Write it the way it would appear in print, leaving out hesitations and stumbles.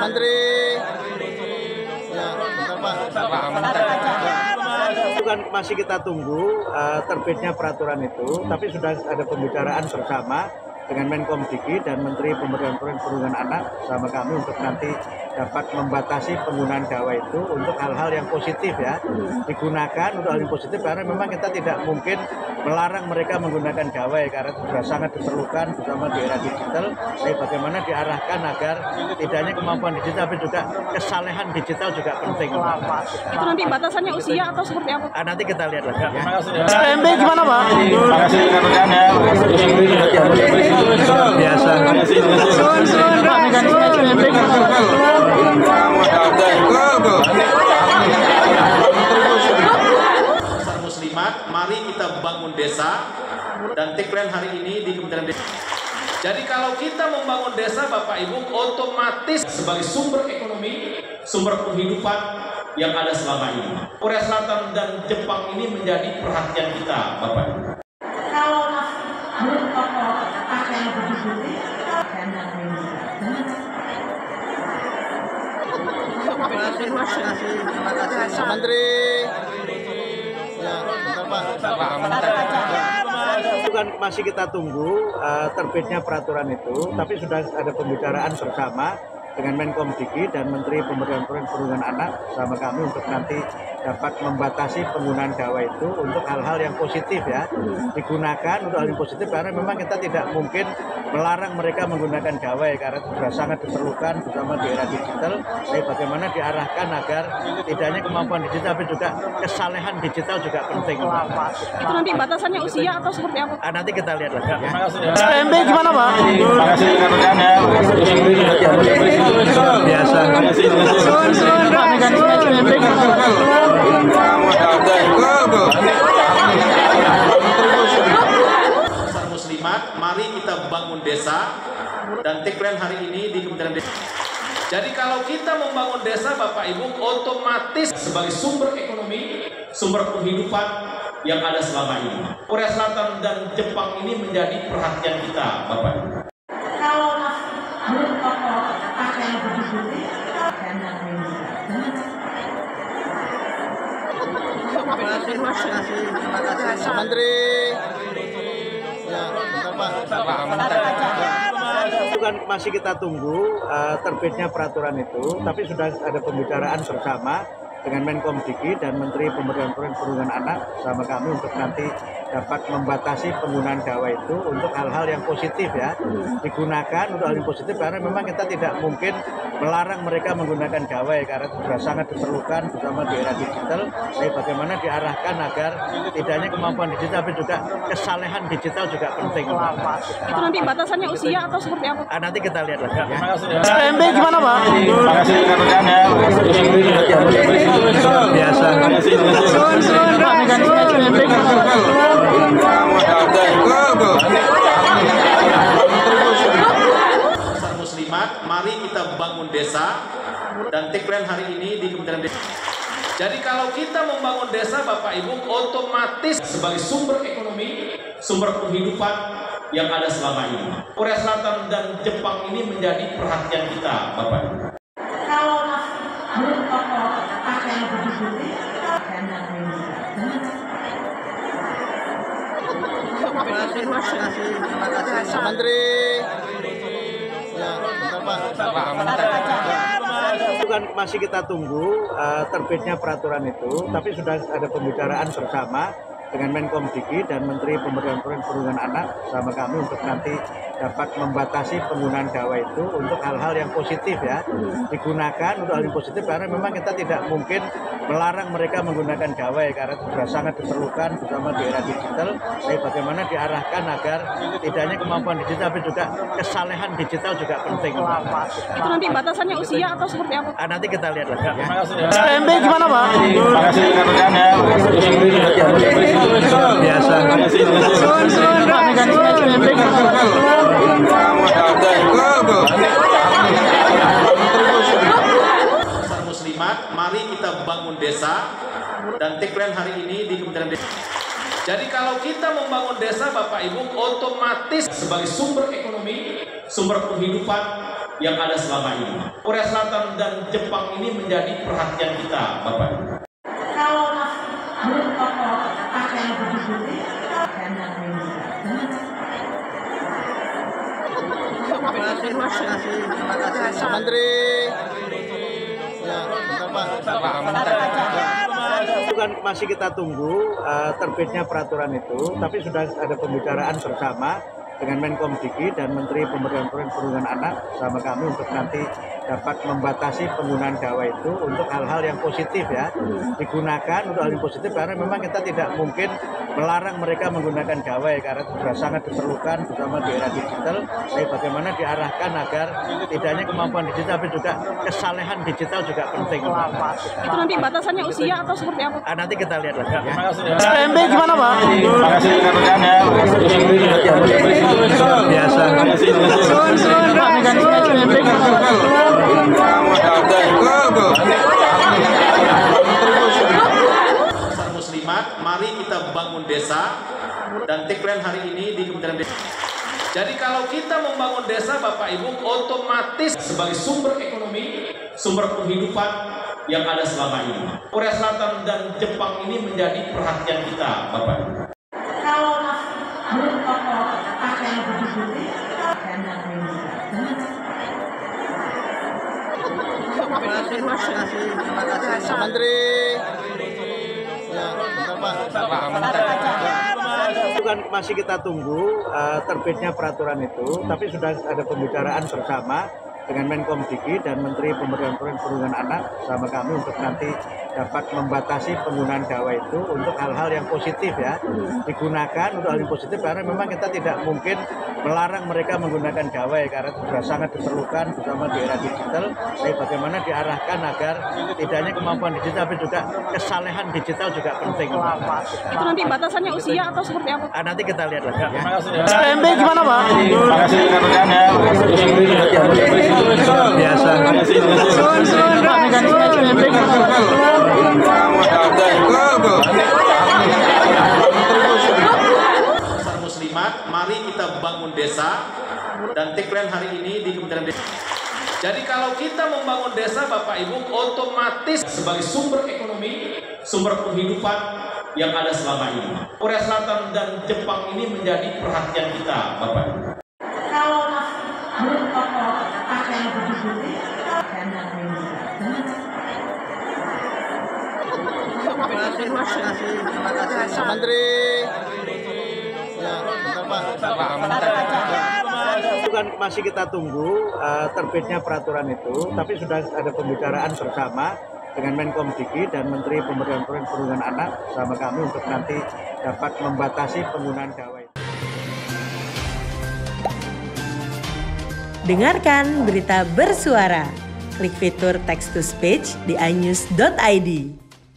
Menteri. Ya, Bukan masih kita tunggu terbitnya peraturan itu, tapi sudah ada pembicaraan bersama dengan Menkom Diki dan Menteri Pemberdayaan Perempuan Anak sama kami untuk nanti dapat membatasi penggunaan gawai itu untuk hal-hal yang positif ya, digunakan untuk hal yang positif karena memang kita tidak mungkin melarang mereka menggunakan gawai karena sudah sangat diperlukan terutama di era digital. Tapi bagaimana diarahkan agar tidak hanya kemampuan digital tapi juga kesalehan digital juga penting. Itu nanti batasannya usia atau seperti apa? Nanti kita lihat lagi ya. SPMB gimana Pak? Terima kasih rekan-rekan ya. Biasa. Muslimat, mari kita bangun desa dan tagline hari ini di Kementerian Desa. Jadi kalau kita membangun desa Bapak Ibu otomatis sebagai sumber ekonomi, sumber penghidupan yang ada selama ini. Korea Selatan dan Jepang ini menjadi perhatian kita Bapak Ibu. Kalau belum pakaian putih-putih, pakaian yang lain juga. Terima kasih. Menteri. Ya, Bukan masih kita tunggu terbitnya peraturan itu, tapi sudah ada pembicaraan bersama dengan Menkom Diki dan Menteri Pemberdayaan Perempuan Anak sama kami untuk nanti dapat membatasi penggunaan gawai itu untuk hal-hal yang positif ya, digunakan untuk hal yang positif karena memang kita tidak mungkin melarang mereka menggunakan gawai karena sudah sangat diperlukan terutama di era digital. Tapi bagaimana diarahkan agar tidak hanya kemampuan digital tapi juga kesalehan digital juga penting. Itu nanti batasannya usia atau seperti apa? Nanti kita lihat lagi ya. SPMB gimana Pak? Terima kasih rekan-rekan ya. Biasa. Muslimat, mari kita bangun desa dan tagline hari ini di Kementerian Desa. Jadi kalau kita membangun desa Bapak Ibu otomatis sebagai sumber ekonomi, sumber penghidupan yang ada selama ini. Korea Selatan dan Jepang ini menjadi perhatian kita Bapak Ibu. Kalau belum pakaian putih-putih, pakaian yang lain juga. Terima kasih. Menteri. Ya, Bukan masih kita tunggu terbitnya peraturan itu, tapi sudah ada pembicaraan bersama dengan Menkom Diki dan Menteri Pemberdayaan Perempuan Anak sama kami untuk nanti dapat membatasi penggunaan gawai itu untuk hal-hal yang positif ya, digunakan untuk hal yang positif karena memang kita tidak mungkin melarang mereka menggunakan gawai karena sudah sangat diperlukan terutama di era digital. Tapi bagaimana diarahkan agar tidak hanya kemampuan digital tapi juga kesalehan digital juga penting. Itu nanti batasannya usia atau seperti apa? Nanti kita lihat lagi ya. SPMB gimana Pak? Terima kasih rekan-rekan ya. Biasa. Muslimat, mari kita bangun desa dan tagline hari ini di Kementerian Desa. Jadi kalau kita membangun desa Bapak Ibu otomatis sebagai sumber ekonomi, sumber penghidupan yang ada selama ini. Korea Selatan dan Jepang ini menjadi perhatian kita Bapak Ibu. Kalau belum pakaian putih-putih, pakaian yang lain juga. Terima kasih. Menteri. Ya, Bukan masih kita tunggu terbitnya peraturan itu, tapi sudah ada pembicaraan bersama dengan Menkom Diki dan Menteri Pemberdayaan Perempuan Anak sama kami untuk nanti dapat membatasi penggunaan gawai itu untuk hal-hal yang positif ya, digunakan untuk hal yang positif karena memang kita tidak mungkin melarang mereka menggunakan gawai karena sudah sangat diperlukan terutama di era digital. Tapi bagaimana diarahkan agar tidak hanya kemampuan digital tapi juga kesalehan digital juga penting. Itu nanti batasannya usia atau seperti apa? Nanti kita lihat lagi ya. SPMB gimana Pak? Terima kasih rekan-rekan ya. Biasa. Muslimat, mari kita bangun desa dan tagline hari ini di Kementerian Desa. Jadi kalau kita membangun desa Bapak Ibu otomatis sebagai sumber ekonomi, sumber penghidupan yang ada selama ini. Korea Selatan dan Jepang ini menjadi perhatian kita, Bapak Ibu. Kalau belum kokoh pakaian baju putih, dan yang lain juga. Menteri. Ya, Itu kan masih kita tunggu terbitnya peraturan itu, tapi sudah ada pembicaraan bersama dengan Menkomdiki dan Menteri Pemberdayaan Perempuan Anak sama kami untuk nanti dapat membatasi penggunaan gawai itu untuk hal-hal yang positif ya, digunakan untuk hal yang positif, karena memang kita tidak mungkin melarang mereka menggunakan gawai karena itu sudah sangat diperlukan terutama di era digital. Tapi bagaimana diarahkan agar tidak hanya kemampuan digital tapi juga kesalehan digital juga penting. Itu nanti batasannya usia atau seperti apa? Nanti kita lihat lagi ya. SPMB gimana Pak? Terima kasih rekan-rekan ya. Biasa. Muslimat, mari kita bangun desa, dan tagline hari ini di Kementerian Desa. Jadi kalau kita membangun desa, Bapak Ibu, otomatis sebagai sumber ekonomi, sumber penghidupan yang ada selama ini. Korea Selatan dan Jepang ini menjadi perhatian kita, Bapak Ibu. Kalau belum kokoh pakaian baju putih, dan yang lain juga. Menteri. Ya, Itu kan masih kita tunggu terbitnya peraturan itu, tapi sudah ada pembicaraan bersama dengan Menkomdiki dan Menteri Pemberdayaan Perempuan Anak sama kami untuk nanti dapat membatasi penggunaan gawai itu untuk hal-hal yang positif ya, digunakan untuk hal yang positif, karena memang kita tidak mungkin melarang mereka menggunakan gawai karena itu sudah sangat diperlukan terutama di era digital. Tapi bagaimana diarahkan agar tidak hanya kemampuan digital tapi juga kesalehan digital juga penting. Itu nanti batasannya usia atau seperti apa? Nanti kita lihat lagi ya. SPMB gimana Pak? Terima kasih rekan-rekan ya. Biasa. Muslimat, mari kita bangun desa, dan tagline hari ini di Kementerian Desa. Jadi kalau kita membangun desa, Bapak Ibu, otomatis sebagai sumber ekonomi, sumber penghidupan yang ada selama ini. Korea Selatan dan Jepang ini menjadi perhatian kita, Bapak Ibu. Kalau belum kokoh pakaian baju putih, dan yang lain juga. Menteri. Ya, Itu kan masih kita tunggu terbitnya peraturan itu, tapi sudah ada pembicaraan bersama dengan Menkomdiki dan Menteri Pemberdayaan Perempuan Anak sama kami untuk nanti dapat membatasi penggunaan gawai. Dengarkan berita bersuara. Klik fitur text to speech di inews.id.